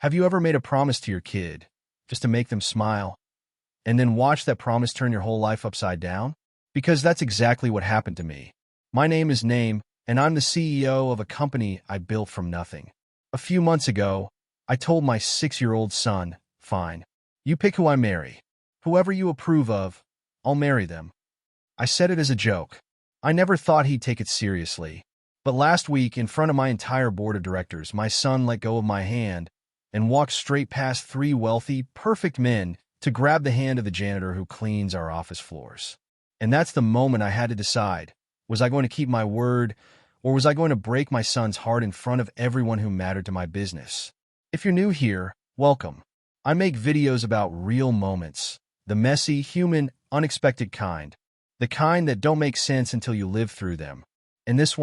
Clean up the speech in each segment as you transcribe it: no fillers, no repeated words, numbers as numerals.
Have you ever made a promise to your kid just to make them smile and then watch that promise turn your whole life upside down? Because that's exactly what happened to me. My name is Name, and I'm the CEO of a company I built from nothing. A few months ago, I told my 6-year-old son, "Fine, you pick who I marry. Whoever you approve of, I'll marry them." I said it as a joke. I never thought he'd take it seriously. But last week, in front of my entire board of directors, my son let go of my hand and walked straight past 3 wealthy, perfect men to grab the hand of the janitor who cleans our office floors. And that's the moment I had to decide. Was I going to keep my word, or was I going to break my son's heart in front of everyone who mattered to my business? If you're new here, welcome. I make videos about real moments, the messy, human, unexpected kind. The kind that don't make sense until you live through them. And this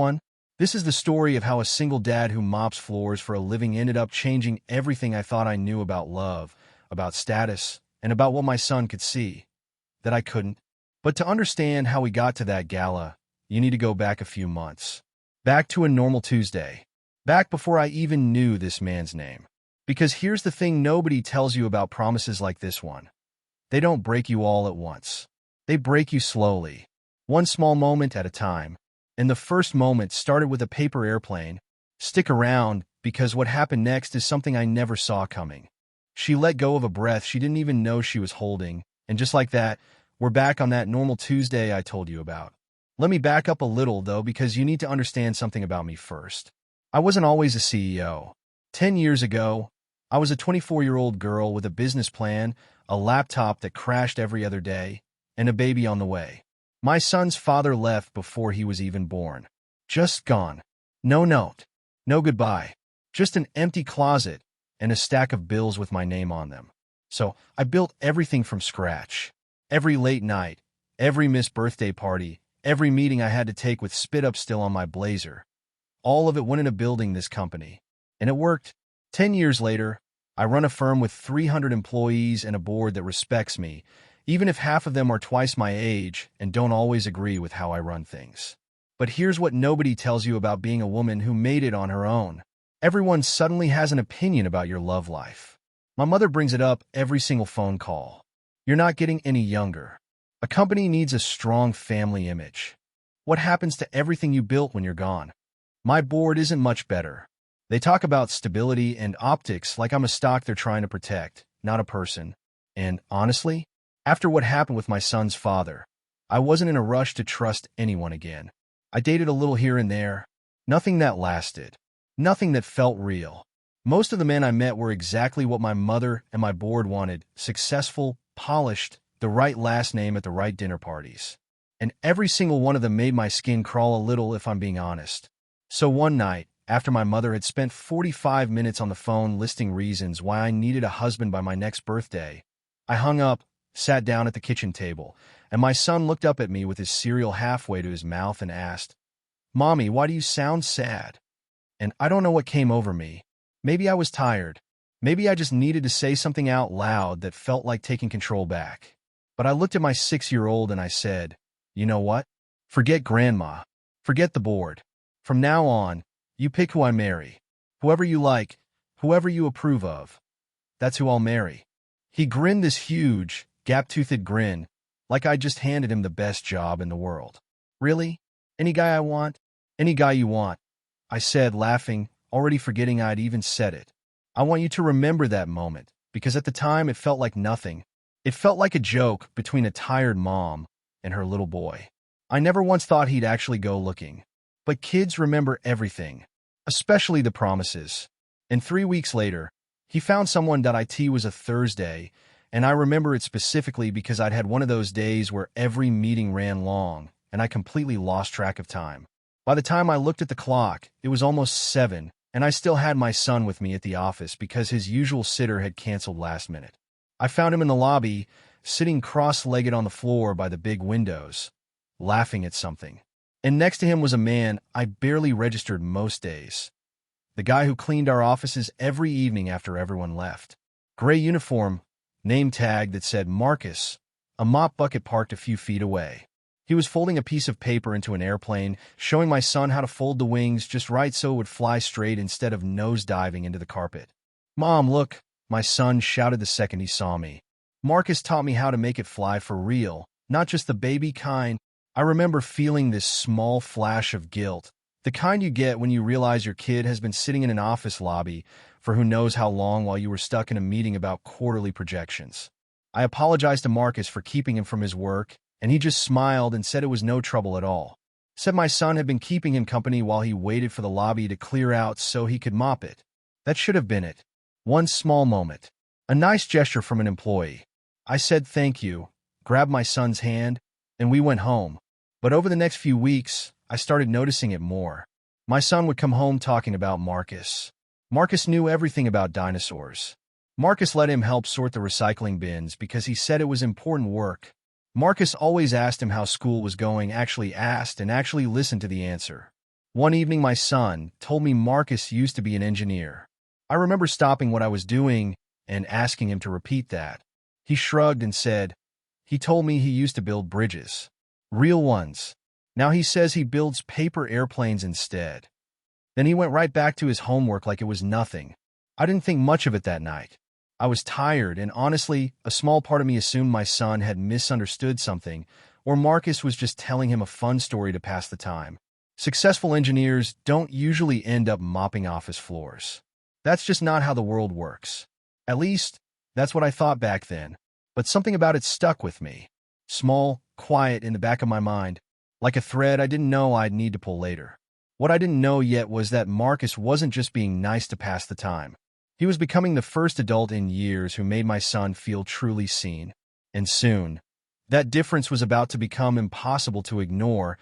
is the story of how a single dad who mops floors for a living ended up changing everything I thought I knew about love, about status, and about what my son could see that I couldn't. But to understand how we got to that gala, you need to go back a few months. Back to a normal Tuesday. Back before I even knew this man's name. Because here's the thing nobody tells you about promises like this one. They don't break you all at once. They break you slowly, one small moment at a time. And the first moment started with a paper airplane. Stick around, because what happened next is something I never saw coming. She let go of a breath she didn't even know she was holding, and just like that, we're back on that normal Tuesday I told you about. Let me back up a little, though, because you need to understand something about me first. I wasn't always a CEO. 10 years ago, I was a 24-year-old girl with a business plan, a laptop that crashed every other day, and a baby on the way. My son's father left before he was even born. Just gone. No note. No goodbye. Just an empty closet and a stack of bills with my name on them. So I built everything from scratch. Every late night, every missed birthday party, every meeting I had to take with spit up still on my blazer. All of it went into building this company. And it worked. 10 years later, I run a firm with 300 employees and a board that respects me, even if half of them are twice my age and don't always agree with how I run things. But here's what nobody tells you about being a woman who made it on her own. Everyone suddenly has an opinion about your love life. My mother brings it up every single phone call. You're not getting any younger. A company needs a strong family image. What happens to everything you built when you're gone? My board isn't much better. They talk about stability and optics like I'm a stock they're trying to protect, not a person. And honestly, after what happened with my son's father, I wasn't in a rush to trust anyone again. I dated a little here and there. Nothing that lasted. Nothing that felt real. Most of the men I met were exactly what my mother and my board wanted: successful, polished, the right last name at the right dinner parties. And every single one of them made my skin crawl a little, if I'm being honest. So one night, after my mother had spent 45 minutes on the phone listing reasons why I needed a husband by my next birthday, I hung up, sat down at the kitchen table, and my son looked up at me with his cereal halfway to his mouth and asked, "Mommy, why do you sound sad?" And I don't know what came over me. Maybe I was tired. Maybe I just needed to say something out loud that felt like taking control back. But I looked at my 6-year-old and I said, "You know what? Forget Grandma. Forget the board. From now on, you pick who I marry. Whoever you like, whoever you approve of. That's who I'll marry." He grinned this huge, gap-toothed grin, like I just handed him the best job in the world. "Really? Any guy I want? Any guy you want," I said, laughing, already forgetting I'd even said it. I want you to remember that moment, because at the time it felt like nothing. It felt like a joke between a tired mom and her little boy. I never once thought he'd actually go looking. But kids remember everything, especially the promises. And 3 weeks later, he found someone. It was a Thursday, and I remember it specifically because I'd had one of those days where every meeting ran long, and I completely lost track of time. By the time I looked at the clock, it was almost 7, and I still had my son with me at the office because his usual sitter had canceled last minute. I found him in the lobby, sitting cross-legged on the floor by the big windows, laughing at something. And next to him was a man I barely registered most days. The guy who cleaned our offices every evening after everyone left. Gray uniform, name tag that said Marcus, a mop bucket parked a few feet away. He was folding a piece of paper into an airplane, showing my son how to fold the wings just right so it would fly straight instead of nose-diving into the carpet. "Mom, look," my son shouted the second he saw me. Marcus taught me how to make it fly for real, not just the baby kind. I remember feeling this small flash of guilt, the kind you get when you realize your kid has been sitting in an office lobby for who knows how long while you were stuck in a meeting about quarterly projections. I apologized to Marcus for keeping him from his work, and he just smiled and said it was no trouble at all. Said my son had been keeping him company while he waited for the lobby to clear out so he could mop it. That should have been it. One small moment. A nice gesture from an employee. I said thank you, grabbed my son's hand, and we went home. But over the next few weeks, I started noticing it more. My son would come home talking about Marcus. Marcus knew everything about dinosaurs. Marcus let him help sort the recycling bins because he said it was important work. Marcus always asked him how school was going, actually asked and actually listened to the answer. One evening my son told me Marcus used to be an engineer. I remember stopping what I was doing and asking him to repeat that. He shrugged and said, "He told me he used to build bridges. Real ones. Now he says he builds paper airplanes instead." Then he went right back to his homework like it was nothing. I didn't think much of it that night. I was tired, and honestly, a small part of me assumed my son had misunderstood something, or Marcus was just telling him a fun story to pass the time. Successful engineers don't usually end up mopping office floors. That's just not how the world works. At least, that's what I thought back then. But something about it stuck with me. Small, quiet in the back of my mind, like a thread I didn't know I'd need to pull later. What I didn't know yet was that Marcus wasn't just being nice to pass the time. He was becoming the first adult in years who made my son feel truly seen. And soon, that difference was about to become impossible to ignore,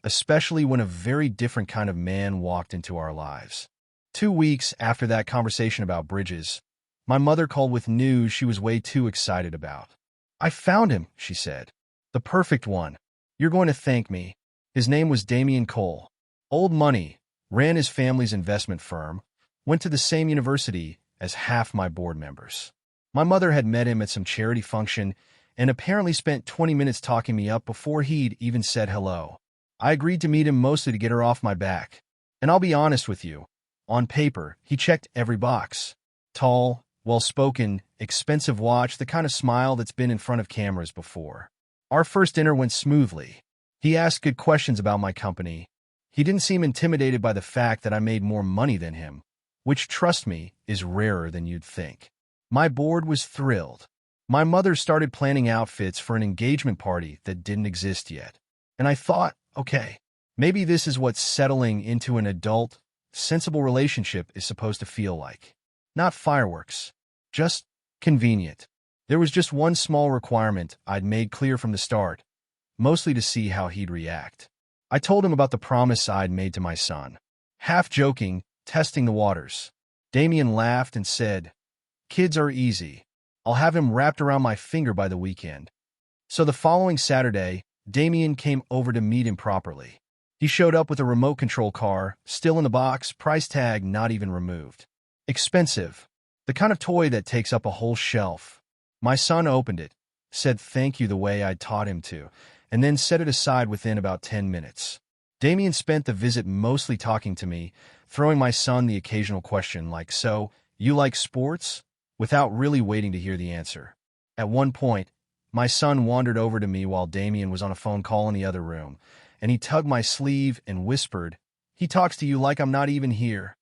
especially when a very different kind of man walked into our lives. 2 weeks after that conversation about bridges, my mother called with news she was way too excited about. "I found him," she said. "The perfect one. You're going to thank me." His name was Damian Cole. Old money, ran his family's investment firm, went to the same university as half my board members. My mother had met him at some charity function and apparently spent 20 minutes talking me up before he'd even said hello. I agreed to meet him mostly to get her off my back. And I'll be honest with you, on paper, he checked every box. Tall, well-spoken, expensive watch, the kind of smile that's been in front of cameras before. Our first dinner went smoothly. He asked good questions about my company. He didn't seem intimidated by the fact that I made more money than him, which, trust me, is rarer than you'd think. My board was thrilled. My mother started planning outfits for an engagement party that didn't exist yet. And I thought, okay, maybe this is what settling into an adult, sensible relationship is supposed to feel like. Not fireworks, just convenient. There was just one small requirement I'd made clear from the start, mostly to see how he'd react. I told him about the promise I'd made to my son. Half joking, testing the waters. Damian laughed and said, "Kids are easy. I'll have him wrapped around my finger by the weekend." So the following Saturday, Damian came over to meet him properly. He showed up with a remote control car, still in the box, price tag not even removed. Expensive. The kind of toy that takes up a whole shelf. My son opened it, said thank you the way I'd taught him to, and then set it aside within about 10 minutes. Damian spent the visit mostly talking to me, throwing my son the occasional question like, "So, you like sports?" without really waiting to hear the answer. At one point, my son wandered over to me while Damian was on a phone call in the other room, and he tugged my sleeve and whispered, "He talks to you like I'm not even here."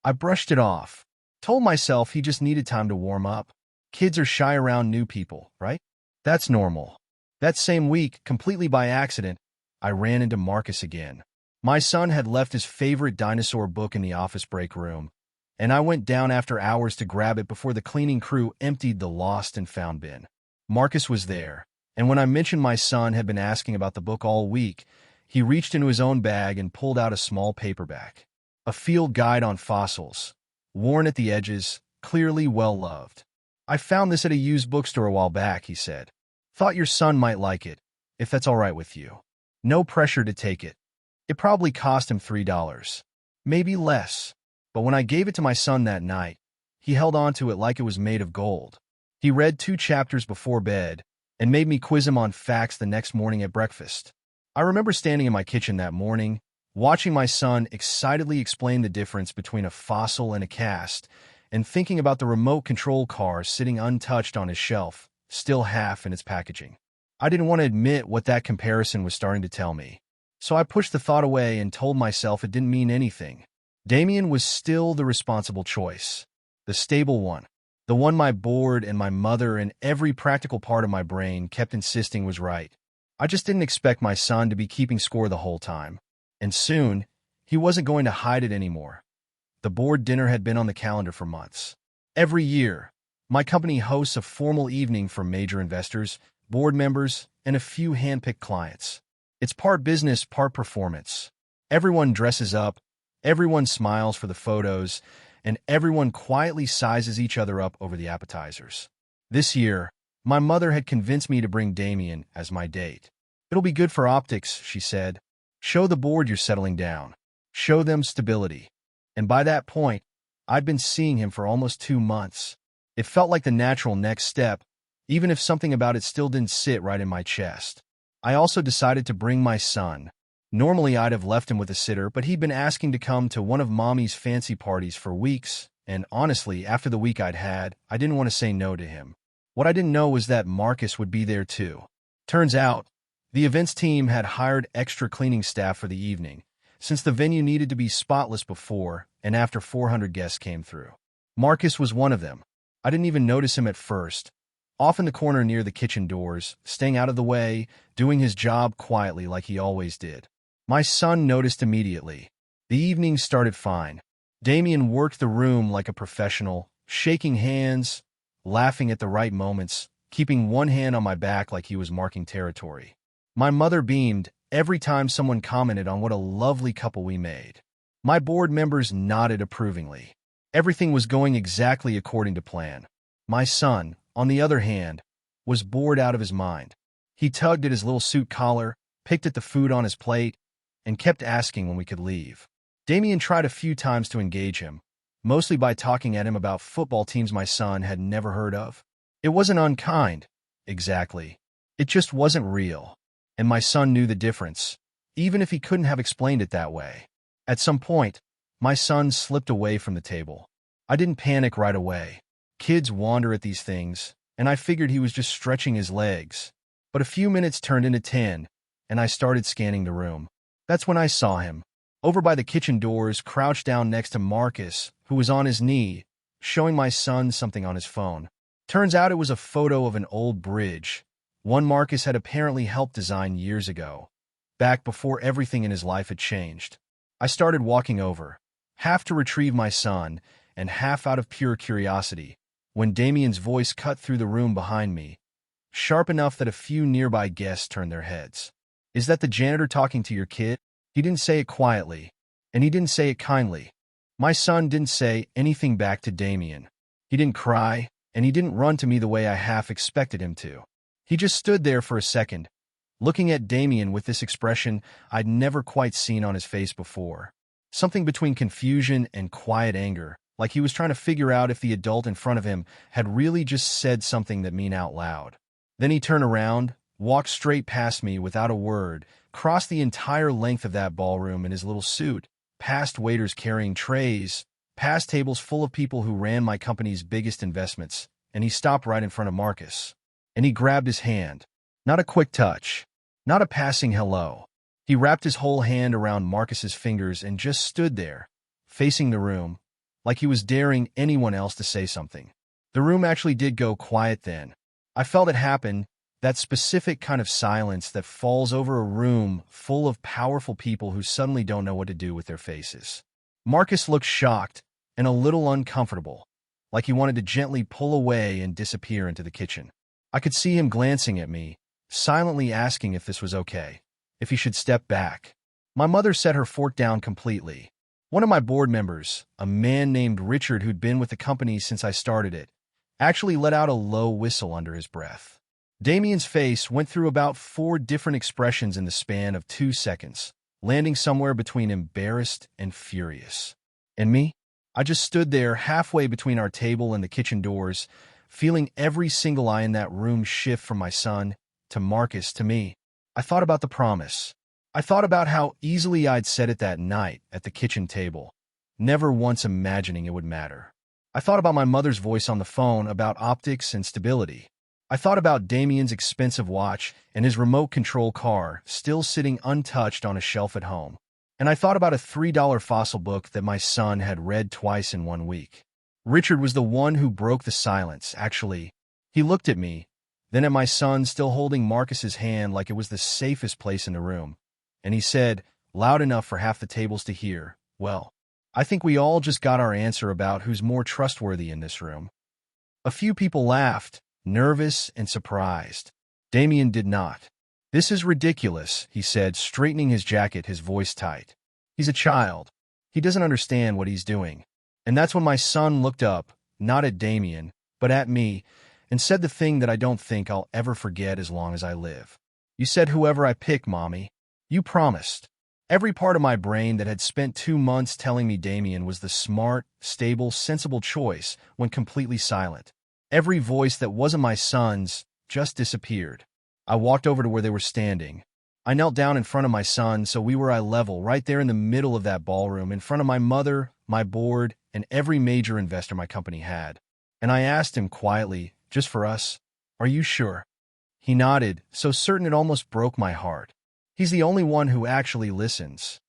I brushed it off, told myself he just needed time to warm up. Kids are shy around new people, right? That's normal. That same week, completely by accident, I ran into Marcus again. My son had left his favorite dinosaur book in the office break room, and I went down after hours to grab it before the cleaning crew emptied the lost and found bin. Marcus was there, and when I mentioned my son had been asking about the book all week, he reached into his own bag and pulled out a small paperback. A field guide on fossils, worn at the edges, clearly well-loved. "I found this at a used bookstore a while back," he said. "Thought your son might like it, if that's all right with you. No pressure to take it." It probably cost him $3, maybe less. But when I gave it to my son that night, he held on to it like it was made of gold. He read 2 chapters before bed and made me quiz him on facts the next morning at breakfast. I remember standing in my kitchen that morning, watching my son excitedly explain the difference between a fossil and a cast, and thinking about the remote control car sitting untouched on his shelf, still half in its packaging. I didn't want to admit what that comparison was starting to tell me, so I pushed the thought away and told myself it didn't mean anything. Damien was still the responsible choice, the stable one, the one my board and my mother and every practical part of my brain kept insisting was right. I just didn't expect my son to be keeping score the whole time, and soon, he wasn't going to hide it anymore. The board dinner had been on the calendar for months. Every year, my company hosts a formal evening for major investors, board members, and a few hand-picked clients. It's part business, part performance. Everyone dresses up, everyone smiles for the photos, and everyone quietly sizes each other up over the appetizers. This year, my mother had convinced me to bring Damien as my date. "It'll be good for optics," she said. "Show the board you're settling down. Show them stability." And by that point, I'd been seeing him for almost 2 months. It felt like the natural next step, even if something about it still didn't sit right in my chest. I also decided to bring my son. Normally, I'd have left him with a sitter, but he'd been asking to come to one of Mommy's fancy parties for weeks, and honestly, after the week I'd had, I didn't want to say no to him. What I didn't know was that Marcus would be there too. Turns out, the events team had hired extra cleaning staff for the evening, since the venue needed to be spotless before and after 400 guests came through. Marcus was one of them. I didn't even notice him at first, off in the corner near the kitchen doors, staying out of the way, doing his job quietly like he always did. My son noticed immediately. The evening started fine. Damien worked the room like a professional, shaking hands, laughing at the right moments, keeping one hand on my back like he was marking territory. My mother beamed every time someone commented on what a lovely couple we made. My board members nodded approvingly. Everything was going exactly according to plan. My son, on the other hand, was bored out of his mind. He tugged at his little suit collar, picked at the food on his plate, and kept asking when we could leave. Damien tried a few times to engage him, mostly by talking at him about football teams my son had never heard of. It wasn't unkind, exactly. It just wasn't real. And my son knew the difference, even if he couldn't have explained it that way. At some point, my son slipped away from the table. I didn't panic right away. Kids wander at these things, and I figured he was just stretching his legs. But a few minutes turned into 10, and I started scanning the room. That's when I saw him, over by the kitchen doors, crouched down next to Marcus, who was on his knee, showing my son something on his phone. Turns out it was a photo of an old bridge, one Marcus had apparently helped design years ago, back before everything in his life had changed. I started walking over, half to retrieve my son, and half out of pure curiosity, when Damien's voice cut through the room behind me, sharp enough that a few nearby guests turned their heads. "Is that the janitor talking to your kid?" He didn't say it quietly, and he didn't say it kindly. My son didn't say anything back to Damien. He didn't cry, and he didn't run to me the way I half expected him to. He just stood there for a second, looking at Damien with this expression I'd never quite seen on his face before. Something between confusion and quiet anger, like he was trying to figure out if the adult in front of him had really just said something that mean out loud. Then he turned around, walked straight past me without a word, crossed the entire length of that ballroom in his little suit, past waiters carrying trays, past tables full of people who ran my company's biggest investments, and he stopped right in front of Marcus. And he grabbed his hand. Not a quick touch, not a passing hello. He wrapped his whole hand around Marcus's fingers and just stood there, facing the room, like he was daring anyone else to say something. The room actually did go quiet then. I felt it happen, that specific kind of silence that falls over a room full of powerful people who suddenly don't know what to do with their faces. Marcus looked shocked and a little uncomfortable, like he wanted to gently pull away and disappear into the kitchen. I could see him glancing at me, silently asking if this was okay, if he should step back. My mother set her fork down completely. One of my board members, a man named Richard who'd been with the company since I started it, actually let out a low whistle under his breath. Damien's face went through about 4 different expressions in the span of 2 seconds, landing somewhere between embarrassed and furious. And me? I just stood there halfway between our table and the kitchen doors, feeling every single eye in that room shift from my son, to Marcus, to me. I thought about the promise. I thought about how easily I'd said it that night at the kitchen table, never once imagining it would matter. I thought about my mother's voice on the phone about optics and stability. I thought about Damien's expensive watch and his remote control car still sitting untouched on a shelf at home. And I thought about a $3 fossil book that my son had read twice in 1 week. Richard was the one who broke the silence, actually. He looked at me, then at my son still holding Marcus's hand like it was the safest place in the room, and he said, loud enough for half the tables to hear, "Well, I think we all just got our answer about who's more trustworthy in this room." A few people laughed, nervous and surprised. Damien did not. "This is ridiculous," he said, straightening his jacket, his voice tight. "He's a child. He doesn't understand what he's doing." And that's when my son looked up, not at Damien, but at me, and said the thing that I don't think I'll ever forget as long as I live. "You said whoever I pick, Mommy. You promised." Every part of my brain that had spent 2 months telling me Damien was the smart, stable, sensible choice went completely silent. Every voice that wasn't my son's just disappeared. I walked over to where they were standing. I knelt down in front of my son so we were eye level, right there in the middle of that ballroom, in front of my mother, my board, and every major investor my company had. And I asked him quietly, just for us, "Are you sure?" He nodded, so certain it almost broke my heart. He's the only one who actually listens.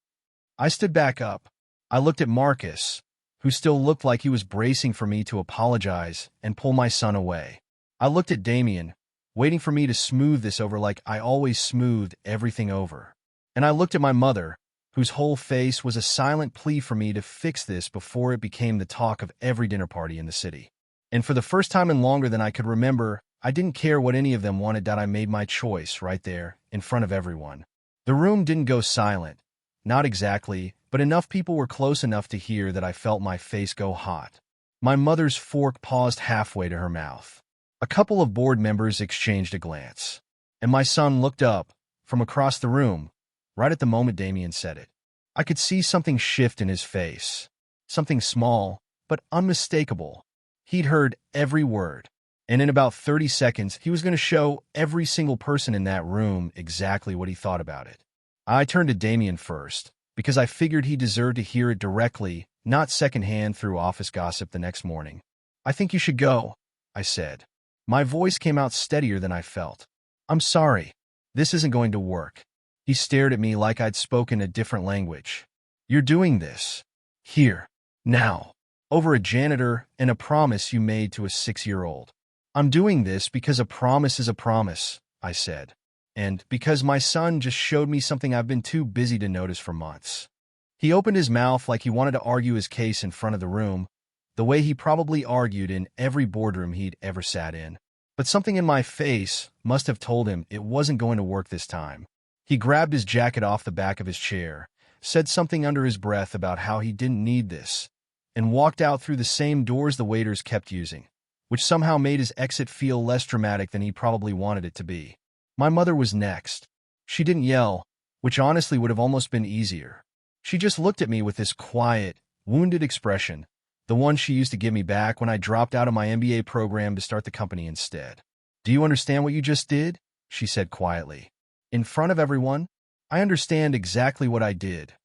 I stood back up. I looked at Marcus, who still looked like he was bracing for me to apologize and pull my son away. I looked at Damien, waiting for me to smooth this over like I always smoothed everything over. And I looked at my mother, whose whole face was a silent plea for me to fix this before it became the talk of every dinner party in the city. And for the first time in longer than I could remember, I didn't care what any of them wanted, that I made my choice right there, in front of everyone. The room didn't go silent. Not exactly, but enough people were close enough to hear that I felt my face go hot. My mother's fork paused halfway to her mouth. A couple of board members exchanged a glance. And my son looked up, from across the room, right at the moment Damien said it. I could see something shift in his face. Something small, but unmistakable. He'd heard every word. And in about 30 seconds, he was going to show every single person in that room exactly what he thought about it. I turned to Damien first, because I figured he deserved to hear it directly, not secondhand through office gossip the next morning. "I think you should go," I said. My voice came out steadier than I felt. "I'm sorry. This isn't going to work." He stared at me like I'd spoken a different language. "You're doing this. Here. Now. Over a janitor and a promise you made to a 6-year-old. "I'm doing this because a promise is a promise," I said. "And because my son just showed me something I've been too busy to notice for months." He opened his mouth like he wanted to argue his case in front of the room, the way he probably argued in every boardroom he'd ever sat in. But something in my face must have told him it wasn't going to work this time. He grabbed his jacket off the back of his chair, said something under his breath about how he didn't need this, and walked out through the same doors the waiters kept using, which somehow made his exit feel less dramatic than he probably wanted it to be. My mother was next. She didn't yell, which honestly would have almost been easier. She just looked at me with this quiet, wounded expression, the one she used to give me back when I dropped out of my MBA program to start the company instead. "Do you understand what you just did?" she said quietly. "In front of everyone?" "I understand exactly what I did,"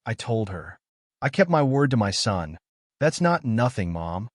I told her. "I kept my word to my son. That's not nothing, Mom."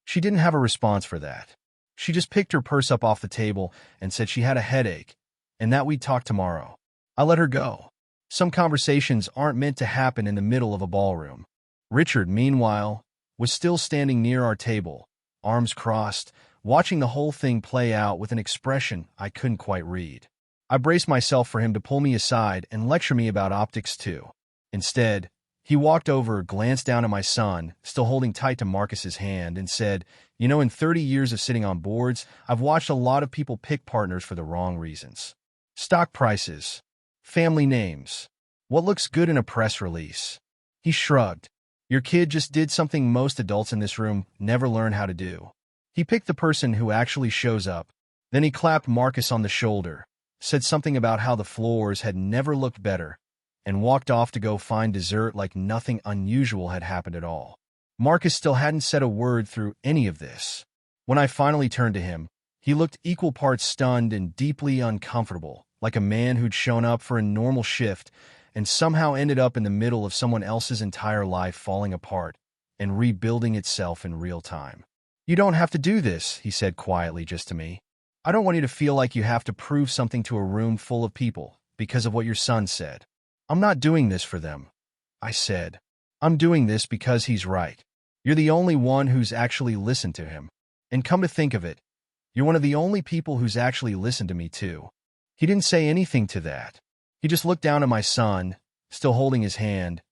She didn't have a response for that. She just picked her purse up off the table and said she had a headache, and that we'd talk tomorrow. I let her go. Some conversations aren't meant to happen in the middle of a ballroom. Richard, meanwhile, was still standing near our table, arms crossed, watching the whole thing play out with an expression I couldn't quite read. I braced myself for him to pull me aside and lecture me about optics too. Instead, he walked over, glanced down at my son, still holding tight to Marcus's hand, and said, "You know, in 30 years of sitting on boards, I've watched a lot of people pick partners for the wrong reasons. Stock prices, family names, what looks good in a press release." He shrugged. "Your kid just did something most adults in this room never learn how to do." He picked the person who actually shows up. Then he clapped Marcus on the shoulder, said something about how the floors had never looked better, and walked off to go find dessert like nothing unusual had happened at all. Marcus still hadn't said a word through any of this. When I finally turned to him, he looked equal parts stunned and deeply uncomfortable, like a man who'd shown up for a normal shift and somehow ended up in the middle of someone else's entire life falling apart, and rebuilding itself in real time. "You don't have to do this," he said quietly just to me. "I don't want you to feel like you have to prove something to a room full of people because of what your son said." "I'm not doing this for them," I said. "I'm doing this because he's right. You're the only one who's actually listened to him. And come to think of it, you're one of the only people who's actually listened to me too." He didn't say anything to that. He just looked down at my son, still holding his hand,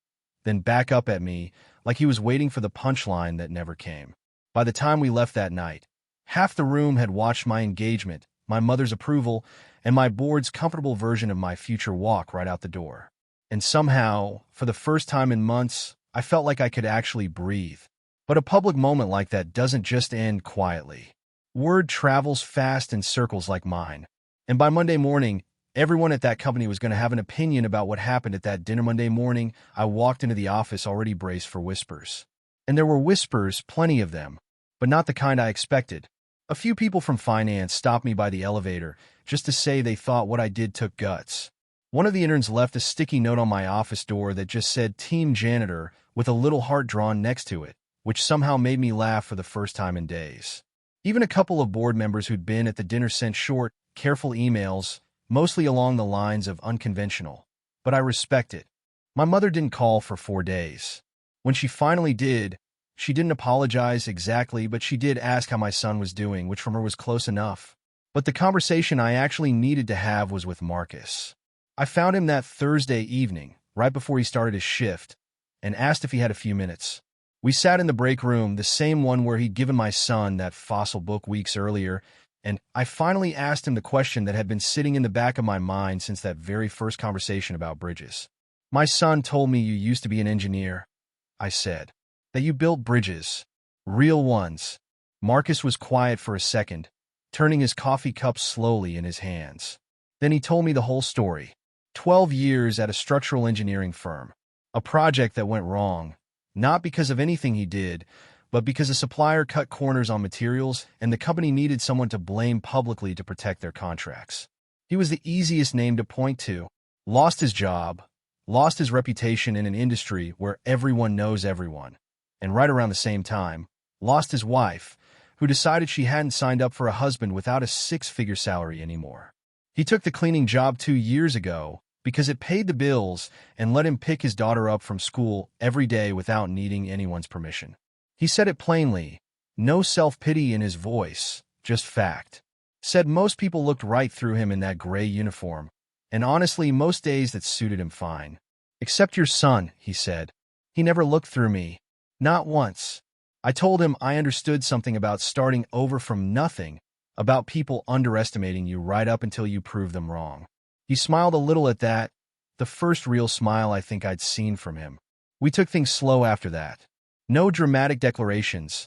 then back up at me like he was waiting for the punchline that never came. By the time we left that night, half the room had watched my engagement, my mother's approval, and my board's comfortable version of my future walk right out the door. And somehow, for the first time in months, I felt like I could actually breathe. But a public moment like that doesn't just end quietly. Word travels fast in circles like mine. And by Monday morning, everyone at that company was going to have an opinion about what happened at that dinner. Monday morning, I walked into the office already braced for whispers. And there were whispers, plenty of them, but not the kind I expected. A few people from finance stopped me by the elevator just to say they thought what I did took guts. One of the interns left a sticky note on my office door that just said Team Janitor with a little heart drawn next to it, which somehow made me laugh for the first time in days. Even a couple of board members who'd been at the dinner sent short, careful emails, mostly along the lines of unconventional. But I respect it. My mother didn't call for 4 days. When she finally did, she didn't apologize exactly, but she did ask how my son was doing, which from her was close enough. But the conversation I actually needed to have was with Marcus. I found him that Thursday evening, right before he started his shift, and asked if he had a few minutes. We sat in the break room, the same one where he'd given my son that fossil book weeks earlier, and I finally asked him the question that had been sitting in the back of my mind since that very first conversation about bridges. "My son told me you used to be an engineer," I said. "That you built bridges. Real ones." Marcus was quiet for a second, turning his coffee cup slowly in his hands. Then he told me the whole story. 12 years at a structural engineering firm. A project that went wrong. Not because of anything he did, but because a supplier cut corners on materials and the company needed someone to blame publicly to protect their contracts. He was the easiest name to point to. Lost his job, lost his reputation in an industry where everyone knows everyone, and right around the same time, lost his wife, who decided she hadn't signed up for a husband without a 6-figure salary anymore. He took the cleaning job 2 years ago because it paid the bills and let him pick his daughter up from school every day without needing anyone's permission. He said it plainly, no self-pity in his voice, just fact. Said most people looked right through him in that gray uniform, and honestly, most days that suited him fine. "Except your son," he said. "He never looked through me. Not once." I told him I understood something about starting over from nothing, about people underestimating you right up until you prove them wrong. He smiled a little at that, the first real smile I think I'd seen from him. We took things slow after that. No dramatic declarations.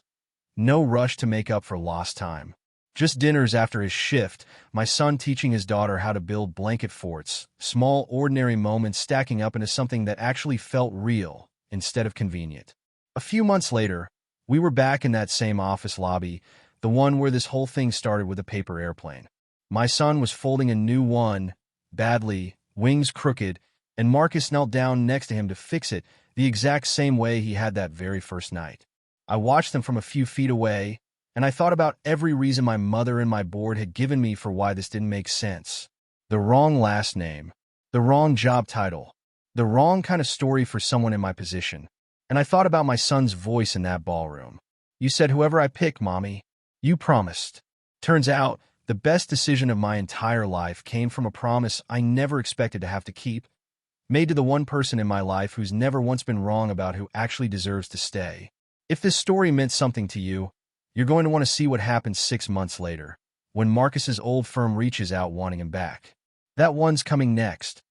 No rush to make up for lost time. Just dinners after his shift, my son teaching his daughter how to build blanket forts, small, ordinary moments stacking up into something that actually felt real instead of convenient. A few months later, we were back in that same office lobby, the one where this whole thing started with a paper airplane. My son was folding a new one, badly, wings crooked, and Marcus knelt down next to him to fix it the exact same way he had that very first night. I watched them from a few feet away, and I thought about every reason my mother and my board had given me for why this didn't make sense. The wrong last name, the wrong job title, the wrong kind of story for someone in my position. And I thought about my son's voice in that ballroom. "You said whoever I pick, Mommy. You promised." Turns out, the best decision of my entire life came from a promise I never expected to have to keep, made to the one person in my life who's never once been wrong about who actually deserves to stay. If this story meant something to you, you're going to want to see what happens 6 months later, when Marcus's old firm reaches out wanting him back. That one's coming next.